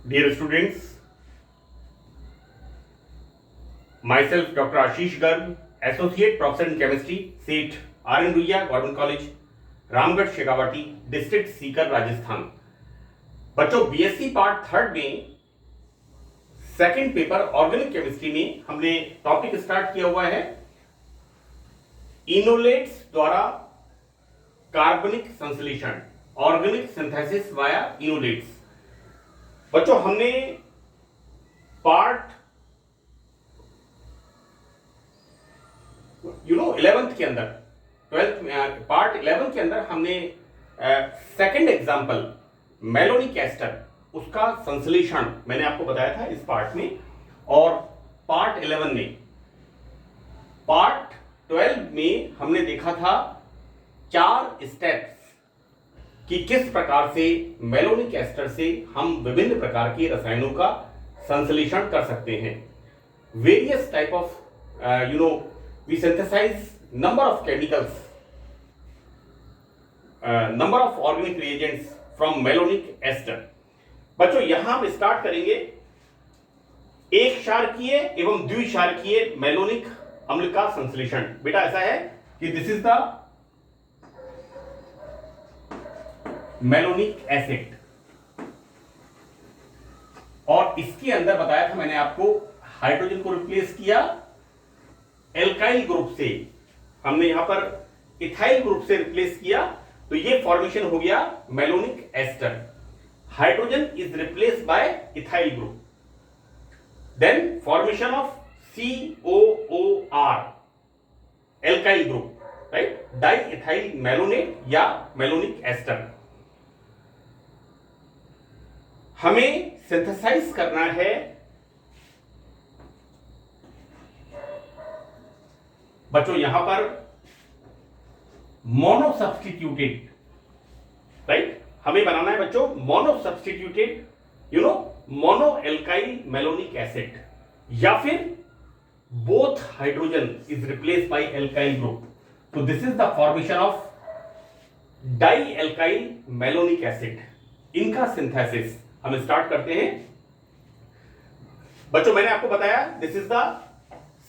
Dear students, myself Dr. Ashish Garg, Associate Professor in Chemistry, SET, R.N. Ruia, Government College, Ramgarh Shekhawati, district Sikar, Rajasthan. बच्चों, BSc part third में second paper organic chemistry में हमने topic start किया हुआ है इनोलेट्स द्वारा कार्बनिक संश्लेषण, ऑर्गेनिक सिंथेसिस वाया इनोलेट्स। बच्चों, हमने पार्ट 11th के अंदर, 12th पार्ट 11 के अंदर हमने सेकंड एग्जांपल मेलोनिक एस्टर, उसका संश्लेषण मैंने आपको बताया था इस पार्ट में। और पार्ट 11 में, पार्ट 12 में हमने देखा था 4 स्टेप्स कि किस प्रकार से मेलोनिक एस्टर से हम विभिन्न प्रकार के रसायनों का संश्लेषण कर सकते हैं। Various type of we synthesize number of chemicals, number of organic reagents from melonic ester। बच्चों, यहां हम स्टार्ट करेंगे एक क्षारकीय एवं द्विक्षारकीय मेलोनिक अम्ल का संश्लेषण। बेटा, ऐसा है कि this is the malonic acid, और इसके अंदर बताया था मैंने आपको, हाइड्रोजन को रिप्लेस किया एल्काइल ग्रुप से, हमने यहां पर इथाइल ग्रुप से रिप्लेस किया, तो ये फॉर्मेशन हो गया malonic ester. Hydrogen is replace by ethyl group, then formation of COOR alkyl group, right, diethyl malonate या मेलोनिक एस्टर। हमें सिंथेसाइज करना है बच्चों यहां पर मोनो सब्सटीट्यूटेड, राइट, हमें बनाना है बच्चों mono substituted mono alkyl malonic acid, या फिर both hydrogen is replace by alkyl group. तो this is the formation of dialkyl malonic acid. इनका सिंथेसिस हम स्टार्ट करते हैं। बच्चों, मैंने आपको बताया this is the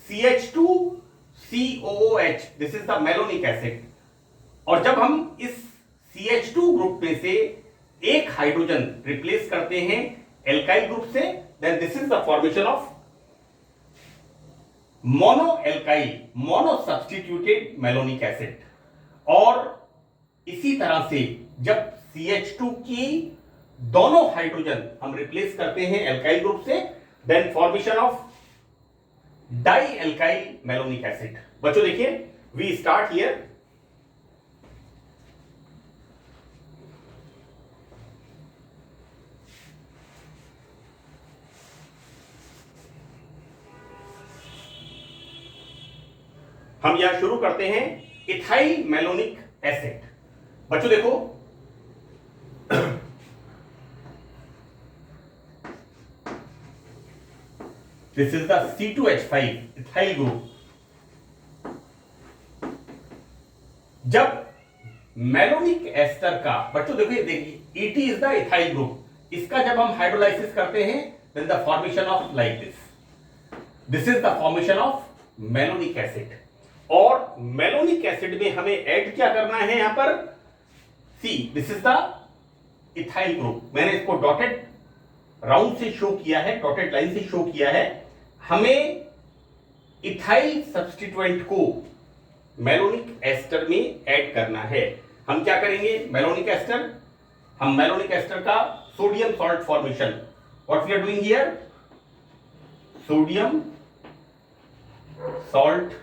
CH2COOH, this is the malonic acid. और जब हम इस CH2 ग्रुप में से एक हाइड्रोजन रिप्लेस करते हैं एल्काइल ग्रुप से, then this is the formation of monoalkyl monosubstituted malonic acid. और इसी तरह से जब CH2 की दोनों हाइड्रोजन हम रिप्लेस करते हैं एल्काइल ग्रुप से, then formation of dialkyl malonic acid. बच्चों देखिए, वी स्टार्ट हियर। हम यहां शुरू करते हैं इथाइल मेलोनिक एसिड। बच्चों देखो, this is the C2H5 ethyl group. जब मेलोनिक एस्टर का, बच्चों देखिए ET is the ethyl group, इसका जब हम हाइड्रोलाइसिस करते हैं, then the formation of like this is the formation of malonic acid. और मेलोनिक एसिड में हमें ऐड क्या करना है यहां पर, this is the ethyl group. मैंने इसको डॉटेड राउंड से शो किया है, डॉटेड लाइन से शो किया है। हमें इथाइल सब्स्टिट्यूएंट को मेलोनिक एस्टर में ऐड करना है। हम क्या करेंगे, मेलोनिक एस्टर का sodium salt formation, what we are doing here, sodium salt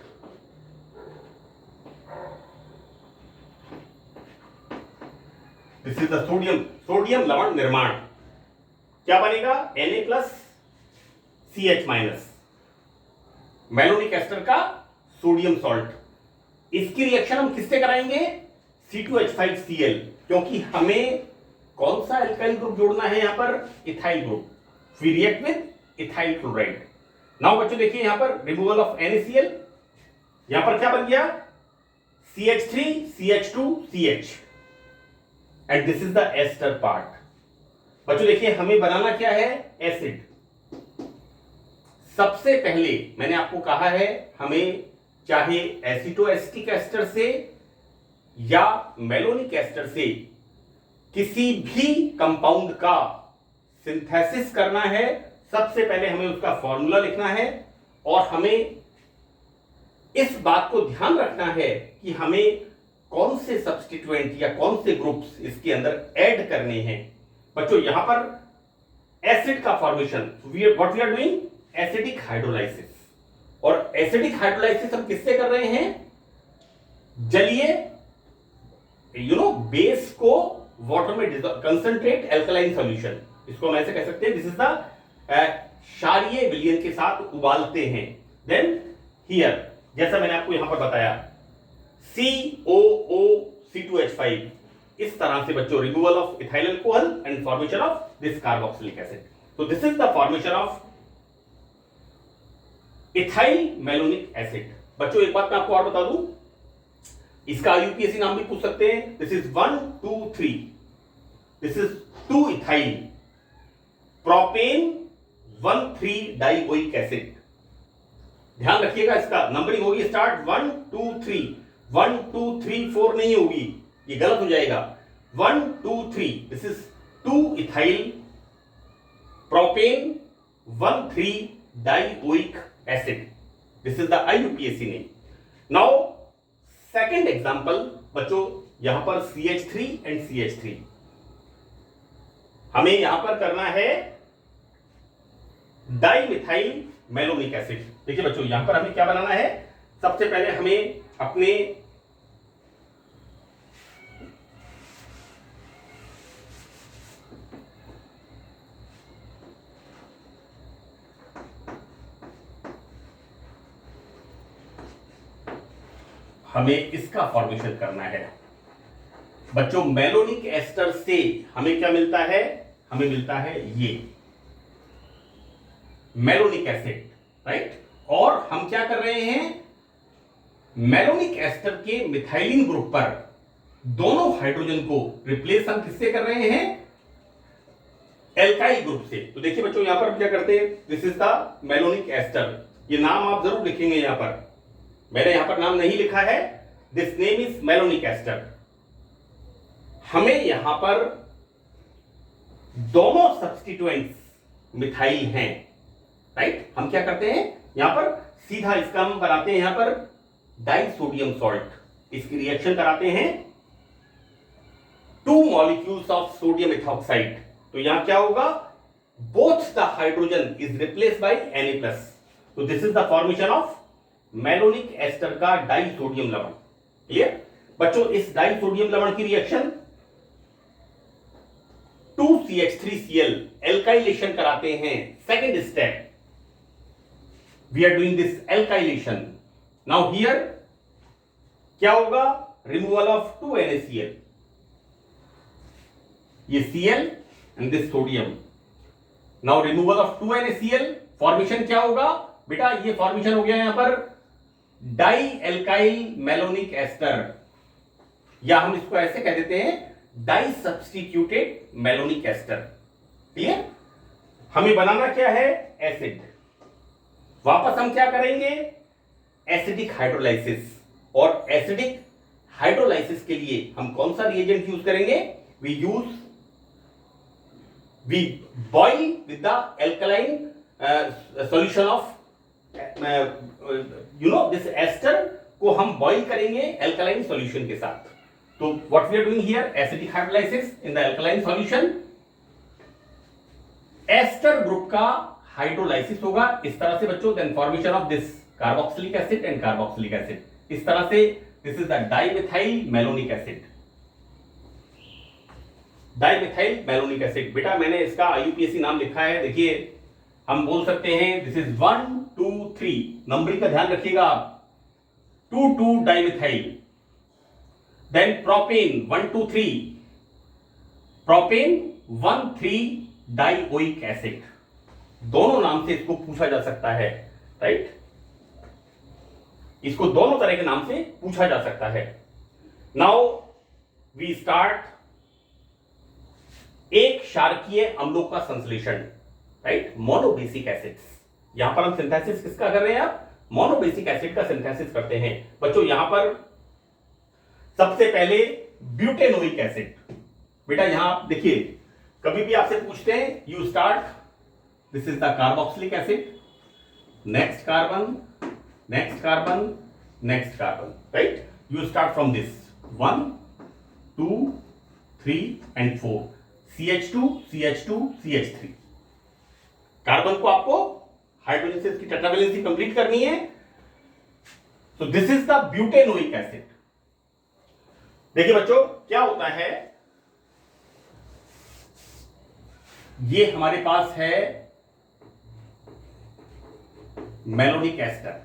this is the sodium लवण निर्माण। क्या बनेगा, Na+CH-, मेलोनिक एस्टर का सोडियम सॉल्ट। इसकी रिएक्शन हम किससे कराएंगे, C2H5Cl, क्योंकि हमें कौन सा एल्काइल ग्रुप जोड़ना है यहां पर, ethyl group. We react with ethyl chloride. Now बच्चों देखिए, यहां पर रिमूवल ऑफ NaCl, यहां पर क्या बन गया, CH3CH2CH, and this is the ester part। बच्चों देखिए हमें बनाना क्या है, एसिड। सबसे पहले मैंने आपको कहा है हमें चाहे एसिटोएस्टिक एस्टर से या मेलोनिक एस्टर से किसी भी कंपाउंड का सिंथेसिस करना है, सबसे पहले हमें उसका फॉर्मूला लिखना है और हमें इस बात को ध्यान रखना है कि हमें कौन से सब्स्टिट्यूएंट या कौन से ग्रुप्स इसके अंदर ऐड करने हैं। बच्चों यहां पर एसिड का formation, what we are doing, acidic hydrolysis. और एसिडिक हाइड्रोलाइसिस हम किससे कर रहे हैं, जलीय बेस को वाटर में कंसंट्रेट एल्कलाइन सॉल्यूशन, इसको हम ऐसे कह सकते हैं, दिस इज द क्षारीय विलयन के साथ उबालते हैं। देन हियर जैसा मैंने आपको यहां पर बताया COOC2H5, इस तरह से बच्चों removal of ethyl alcohol and formation of this carboxylic acid. तो this is the formation of ethyl malonic acid. बच्चों एक बात मैं आपको और बता दूं, इसका यूपीएससी नाम भी पूछ सकते हैं। This is 1 2 3, this is 2 ethyl propane 1,3 dioic acid. ध्यान रखिएगा, इसका नंबरिंग होगी स्टार्ट 1 2 3, 1 2 3 4 नहीं होगी, ये गलत हो जाएगा। 1 2 3, this is 2 ethyl propane 1,3 dioic acid. This is the IUPAC name. Now second example बच्चों, यहां पर CH3 एंड CH3 हमें यहां पर करना है डाइमिथाइल मेलोनिक एसिड। देखिए बच्चों यहां पर हमें क्या बनाना है, सबसे पहले हमें अपने इसका फॉर्मेशन करना है। बच्चों मेलोनिक एस्टर से हमें क्या मिलता है, हमें मिलता है ये मेलोनिक एसिड, राइट। और हम क्या कर रहे हैं, मेलोनिक एस्टर के मिथाइलिन ग्रुप पर दोनों हाइड्रोजन को रिप्लेस हम किससे कर रहे हैं, एल्काइल ग्रुप से। तो देखिए बच्चों यहां पर हम क्या करते हैं, this is the malonic ester. ये नाम आप जरूर लिखेंगे, यहां पर मैंने यहां पर नाम नहीं लिखा है, this name is malonic ester. हमें यहां पर दोनों सब्स्टिट्यूएंट्स मिथाइल हैं, राइट। हम क्या करते हैं यहां पर, सीधा इसका हम बनाते हैं यहां पर डाइसोडियम सॉल्ट, इसकी रिएक्शन कराते हैं 2 मॉलिक्यूल्स ऑफ सोडियम इथॉक्साइड। तो यहां क्या होगा, both the hydrogen is replace by Na+। तो this is the formation of malonic ester का डाइसोडियम लवण। क्लियर बच्चों, इस डाइसोडियम लवण की रिएक्शन 2CH3Cl एल्काइलेशन कराते हैं। Second step we are doing this alkylation. Now here क्या होगा, रिमूवल ऑफ 2 NaCl, ये Cl and this sodium. Now removal of 2 NaCl, formation क्या होगा बेटा, ये फॉर्मेशन हो गया यहां पर डाई एल्काइल मेलोनिक एस्टर, या हम इसको ऐसे कह देते हैं disubstituted malonic ester. Clear, हमें बनाना क्या है, एसिड। वापस हम क्या करेंगे, एसिडिक हाइड्रोलाइसिस। और एसिडिक हाइड्रोलाइसिस के लिए हम कौन सा रिएजेंट यूज करेंगे, we boil with the alkaline solution of this ester को हम बॉइल करेंगे एल्कलाइन सॉल्यूशन के साथ। तो what we are doing here, acidic hydrolysis in the alkaline solution. Ester group का हाइड्रोलाइसिस होगा इस तरह से बच्चों, then formation of this carboxylic acid and carboxylic acid, इस तरह से। This is the dimethyl malonic acid, dimethyl malonic acid. बेटा मैंने इसका IUPAC नाम लिखा है, देखिए हम बोल सकते हैं दिस इज 1 2 3, नंबरिंग का ध्यान रखिएगा आप, 2 dimethyl, then propane 1 2 3, propane 1,3 dioic acid. दोनों नाम से इसको पूछा जा सकता है, राइट। इसको दोनों तरह के नाम से पूछा जा सकता है। नाउ वी स्टार्ट एक क्षारकीय अम्लों का संश्लेषण, राइट, मोनोबेसिक एसिड्स। यहां पर हम सिंथेसिस किसका कर रहे हैं? आप मोनोबेसिक एसिड का सिंथेसिस करते हैं बच्चों। यहां पर सबसे पहले ब्यूटेनोइक एसिड। बेटा यहां आप देखिए, कभी भी आपसे पूछते हैं, you start, this is the carboxylic acid, next carbon, next carbon, next carbon, right, you start from this 1 2 3 and 4, CH2 CH2 CH3। Carbon को आपको हाइड्रोजन से इसकी टेट्रावैलेंसी कंप्लीट करनी है। तो this is the butanoic acid. देखिए बच्चों क्या होता है, ये हमारे पास है malonic ester,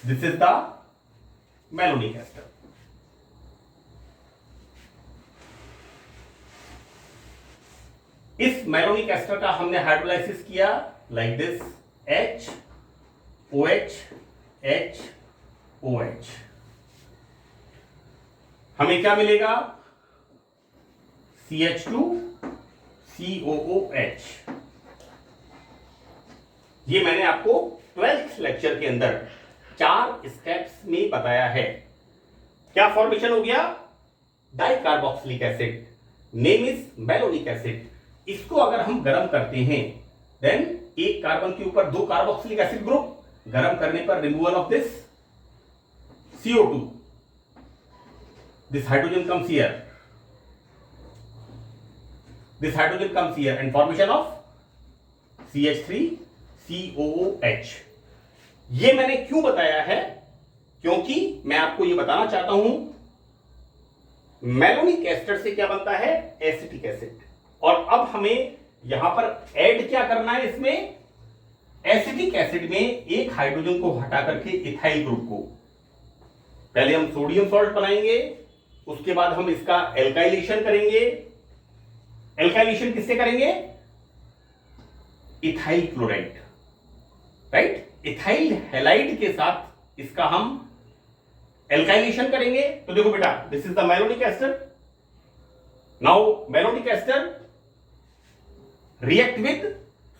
this is the malonic ester. इस मेलोनिक एस्टर का हमने हाइड्रोलाइसिस किया like this, H OH H OH, हमें क्या मिलेगा? CH2 COOH। ये मैंने आपको 12th लेक्चर के अंदर 4 स्टेप्स में बताया है। क्या फॉर्मेशन हो गया? Dicarboxylic acid, name is malonic acid. इसको अगर हम गर्म करते हैं, देन एक कार्बन के ऊपर 2 कार्बोक्सिलिक एसिड ग्रुप, गर्म करने पर removal of this CO2, this hydrogen comes here, this hydrogen comes here and formation of CH3 COOH। ये मैंने क्यों बताया है? क्योंकि मैं आपको ये बताना चाहता हूं, मेलोनिक एस्टर से क्या बनता है? Acetic acid. और अब हमें यहां पर ऐड क्या करना है? इसमें एसिटिक एसिड में एक हाइड्रोजन को हटा करके इथाइल ग्रुप को, पहले हम सोडियम सॉल्ट बनाएंगे, उसके बाद हम इसका एल्काइलेशन करेंगे। एल्काइलेशन किससे करेंगे? Ethyl chloride, right, ethyl halide के साथ इसका हम एल्काइलेशन करेंगे। तो देखो बेटा, this is the malonic ester. Now malonic ester react with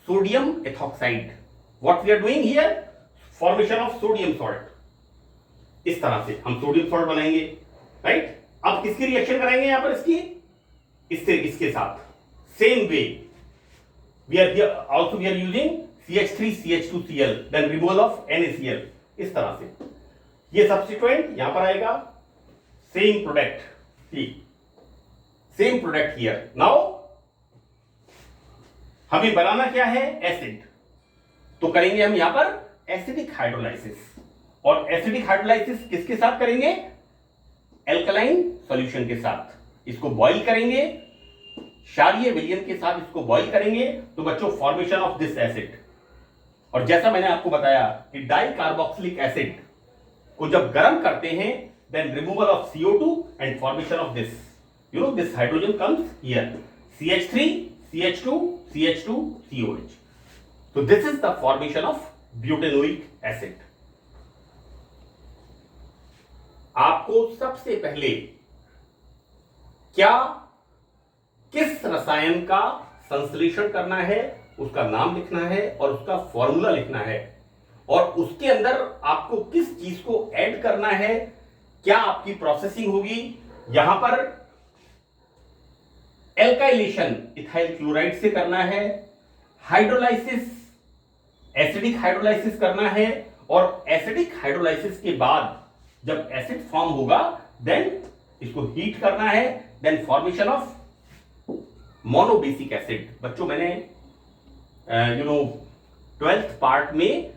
sodium ethoxide. What we are doing here? Formation of sodium salt. इस तरह से हम सोडियम सॉल्ट बनाएंगे, राइट। अब किसकी रिएक्शन कराएंगे यहां पर? इसकी, इससे, इसके साथ same way we are using CH3 CH2Cl, then removal of NaCl। इस तरह से ये सब्स्टिट्यूएंट यहां पर आएगा, सेम प्रोडक्ट, ठीक, सेम प्रोडक्ट हियर। नाउ हमें बनाना क्या है? एसिड। तो करेंगे हम यहां पर एसिडिक हाइड्रोलाइसिस। और एसिडिक हाइड्रोलाइसिस किसके साथ करेंगे? एल्कलाइन सॉल्यूशन के साथ। इसको बॉईल करेंगे, क्षारीय विलयन के साथ इसको बॉईल करेंगे, तो बच्चों फॉर्मेशन ऑफ दिस एसिड। और जैसा मैंने आपको बताया कि डाइकार्बोक्सिलिक एसिड को जब गर्म करते हैं, then removal of CO2 and formation of this, you know, this hydrogen comes here, CH3 CH2 CH2 COH। So this is the formation of butanoic acid। आपको सबसे पहले क्या, किस रसायन का संश्लेषण करना है, उसका नाम लिखना है और उसका फॉर्मूला लिखना है, और उसके अंदर आपको किस चीज को ऐड करना है, क्या आपकी प्रोसेसिंग होगी। यहां पर एल्काइलेशन इथाइल क्लोराइड से करना है, हाइड्रोलाइसिस एसिडिक हाइड्रोलाइसिस करना है, और एसिडिक हाइड्रोलाइसिस के बाद जब एसिड फॉर्म होगा, देन इसको हीट करना है, then formation of monobasic acid. बच्चों मैंने 12th पार्ट में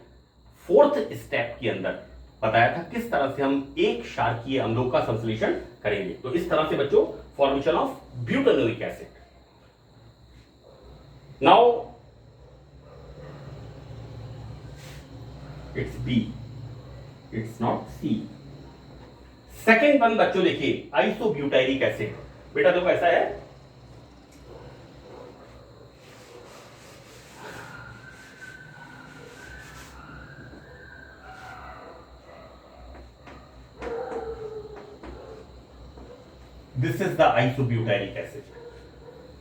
4th स्टेप के अंदर बताया था किस तरह से हम एक क्षारकीय अम्लों का संश्लेषण करेंगे। तो इस तरह से बच्चों formation of butanoic acid. Now it's B, it's not C। Second one बच्चों देखिए, आइसोब्यूटाइलिक एसिड। बेटा देखो ऐसा है, This is the isobutyric acid.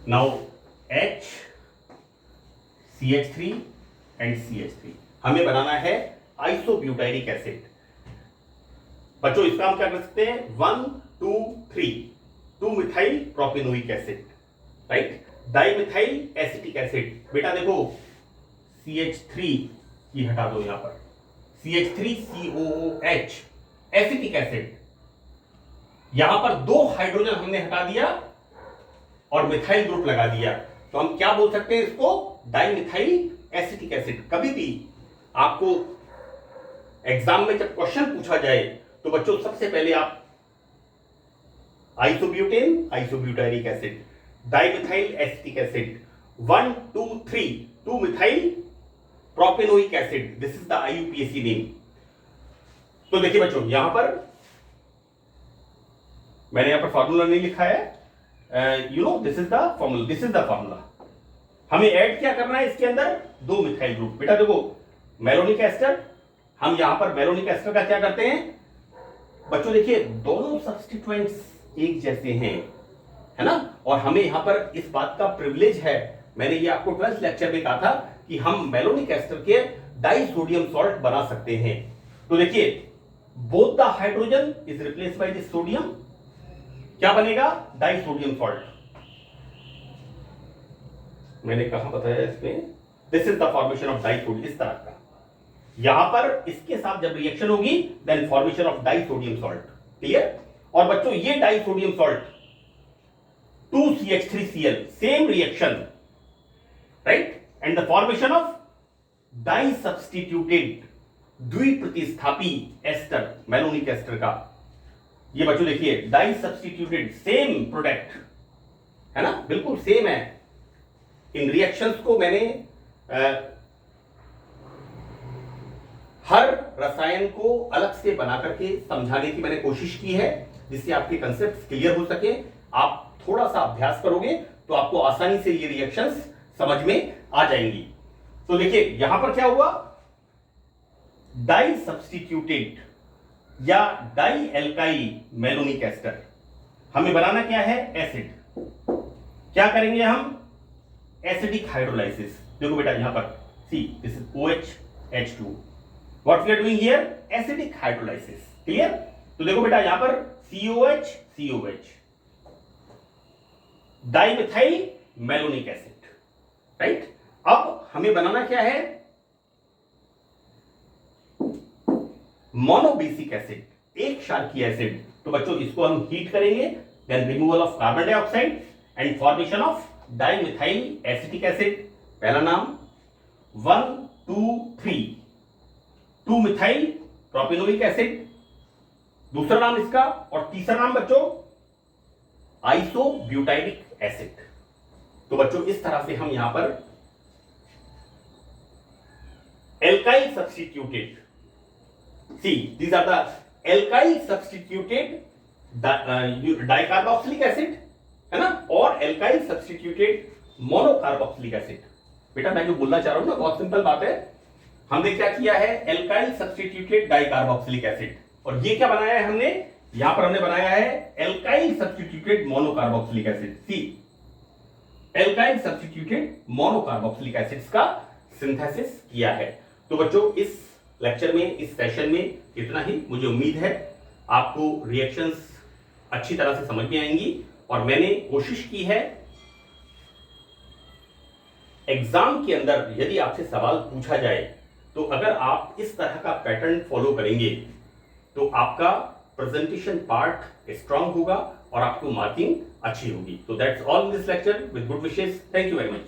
Now H, CH3 and CH3 हमें बनाना है आइसोब्यूटाइरिक एसिड। बच्चों इसका हम क्या कर सकते हैं, 1 2 3 2 methyl propanoic acid, right, dimethyl acetic acid. बेटा देखो CH3 की हटा दो, यहां पर CH3COOH एसिटिक एसिड, यहां पर 2 हाइड्रोजन हमने हटा दिया और मिथाइल ग्रुप लगा दिया, तो हम क्या बोल सकते हैं इसको, डाइमिथाइल एसिटिक एसिड। कभी भी आपको एग्जाम में जब क्वेश्चन पूछा जाए तो बच्चों सबसे पहले आप isobutane, isobutyric acid, dimethyl acetic acid, 1 2 3 2 methyl propanoic acid, this is the IUPAC name. तो देखिए बच्चों यहां पर मैंने यहां पर फॉर्मूला नहीं लिखा है, you know this is the formula, this is the formula. हमें ऐड क्या करना है इसके अंदर, 2 मिथाइल ग्रुप। बेटा देखो मेलोनिक एस्टर, हम यहां पर मेलोनिक एस्टर का क्या करते हैं बच्चों, देखिए दोनों सब्स्टिट्यूएंट्स एक जैसे हैं, है ना, और हमें यहां पर इस बात का प्रिविलेज है, मैंने ये आपको 12th लेक्चर में कहा था कि हम मेलोनिक एस्टर के डाइसोडियम सॉल्ट बना सकते हैं। तो देखिए both the hydrogen is replace by this sodium, क्या बनेगा, डाइसोडियम सॉल्ट। मैंने कहां बताया इसमें, this is the formation of disodium, इस तरह का, यहां पर इसके साथ जब रिएक्शन होगी then formation of disodium salt, clear. और बच्चों ये disodium salt 2CH3Cl, same reaction, right, and the formation of disubstituted द्विप्रतिस्थापी एस्टर, मेलोनिक एस्टर का, ये बच्चों देखिए डाइसब्स्टिट्यूटेड, सेम प्रोडक्ट है ना, बिल्कुल सेम है। इन रिएक्शंस को मैंने हर रसायन को अलग से बना करके समझाने की मैंने कोशिश की है, जिससे आपके कंसेप्ट क्लियर हो सके। आप थोड़ा सा अभ्यास करोगे तो आपको आसानी से ये रिएक्शंस समझ में आ जाएंगी। तो देखिए यहां पर क्या हुआ, डाई सब्स्टिट्यूटेड या डाई एल्काइल मेलोनिक एस्टर, हमें बनाना क्या है, एसिड। क्या करेंगे हम, एसिडिक हाइड्रोलाइसिस। देखो बेटा यहां पर see, this is OH H2, what we are doing here, acidic hydrolysis, clear. तो देखो बेटा यहां पर COH COH, dimethyl malonic acid, right. अब हमें बनाना क्या है, मोनोबेसिक एसिड, एक क्षारकीय एसिड। तो बच्चों इसको हम हीट करेंगे, then removal of carbon dioxide and formation of dimethyl acetic acid. पहला नाम 1 2 3 2 मिथाइल प्रोपेनोइक एसिड, दूसरा नाम इसका, और तीसरा नाम बच्चों आइसोब्यूटाइरिक एसिड। तो बच्चों इस तरह से हम यहां पर alkyl substituted, see these are the alkyl substituted dicarboxylic acid, है ना, और एल्काइल सब्स्टिट्यूटेड मोनोकार्बोक्सिलिक एसिड। बेटा मैं जो बोलना चाह रहा हूं ना बहुत सिंपल बात है, हमने क्या किया है, एल्काइल सब्स्टिट्यूटेड डाइकार्बोक्सिलिक एसिड, और ये क्या बनाया है हमने, यहां पर हमने बनाया है एल्काइल सब्स्टिट्यूटेड मोनोकार्बोक्सिलिक एसिड। सी एल्काइल सब्स्टिट्यूटेड मोनोकार्बोक्सिलिक एसिड्स का सिंथेसिस किया है। तो बच्चों इस लेक्चर में, इस सेशन में इतना ही। मुझे उम्मीद है आपको रिएक्शंस अच्छी तरह से समझ में आएंगी, और मैंने कोशिश की है एग्जाम के अंदर यदि आपसे सवाल पूछा जाए तो अगर आप इस तरह का पैटर्न फॉलो करेंगे तो आपका प्रेजेंटेशन पार्ट स्ट्रांग होगा और आपको मार्किंग अच्छी होगी। तो that's all in this lecture, with good wishes, thank you very much.